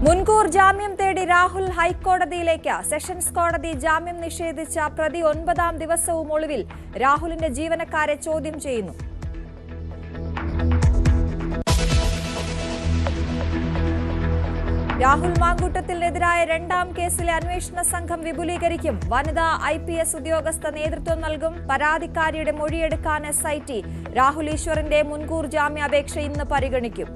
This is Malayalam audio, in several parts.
മുൻകൂർ ജാമ്യം തേടി രാഹുൽ ഹൈക്കോടതിയിലേക്ക്. സെഷൻസ് കോടതി ജാമ്യം നിഷേധിച്ച പ്രതി 9ാം ദിവസവും ഒളിവിൽ. രാഹുലിന്റെ ജീവനക്കാരെ ചോദ്യം ചെയ്യുന്നു. രാഹുൽ മാങ്കൂട്ടത്തിനെതിരായ 2ാം കേസിലെ അന്വേഷണ സംഘം വിപുലീകരിക്കും. വനിതാ IPS ഉദ്യോഗസ്ഥ നേതൃത്വം നൽകും. പരാതിക്കാരിയുടെ മൊഴിയെടുക്കാൻ SIT. രാഹുൽ ഈശ്വറിന്റെ മുൻകൂർ ജാമ്യാപേക്ഷ ഇന്ന് പരിഗണിക്കും.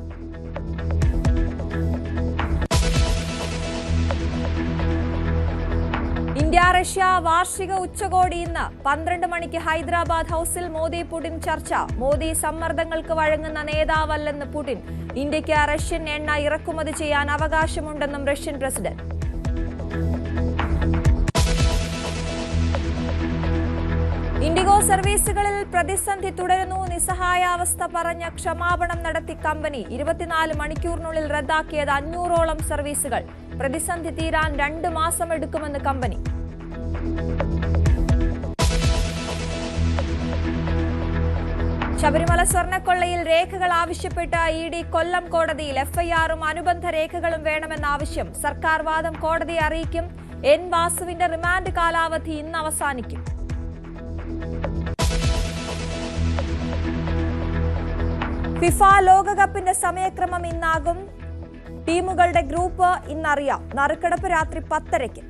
ഇന്ത്യ റഷ്യ വാർഷിക ഉച്ചകോടി ഇന്ന് 12 മണിക്ക് ഹൈദരാബാദ് ഹൌസിൽ മോദി പുടിൻ ചർച്ച. മോദി സമ്മർദ്ദങ്ങൾക്ക് വഴങ്ങുന്ന നേതാവല്ലെന്ന് പുടിൻ. ഇന്ത്യയ്ക്ക് റഷ്യൻ എണ്ണ ഇറക്കുമതി ചെയ്യാൻ അവകാശമുണ്ടെന്നും റഷ്യൻ പ്രസിഡന്റ്. ഇൻഡിഗോ സർവീസുകളിൽ പ്രതിസന്ധി തുടരുന്നു. നിസ്സഹായാവസ്ഥ പറഞ്ഞ ക്ഷമാപണം നടത്തി കമ്പനി. 24 മണിക്കൂറിനുള്ളിൽ റദ്ദാക്കിയത് 500ഓളം സർവീസുകൾ. പ്രതിസന്ധി തീരാൻ 2 മാസം എടുക്കുമെന്ന് കമ്പനി. ശബരിമല സ്വർണ്ണക്കൊള്ളയിൽ രേഖകൾ ആവശ്യപ്പെട്ട ED കൊല്ലം കോടതിയിൽ. FIRഉം അനുബന്ധ രേഖകളും വേണമെന്ന ആവശ്യം. സർക്കാർ വാദം കോടതിയെ അറിയിക്കും. N വാസുവിന്റെ റിമാൻഡ് കാലാവധി ഇന്ന് അവസാനിക്കും. ഫിഫ ലോകകപ്പിന്റെ സമയക്രമം ഇന്നാകും. ടീമുകളുടെ ഗ്രൂപ്പ് ഇന്നറിയാം. നറുക്കെടുപ്പ് രാത്രി 10:00.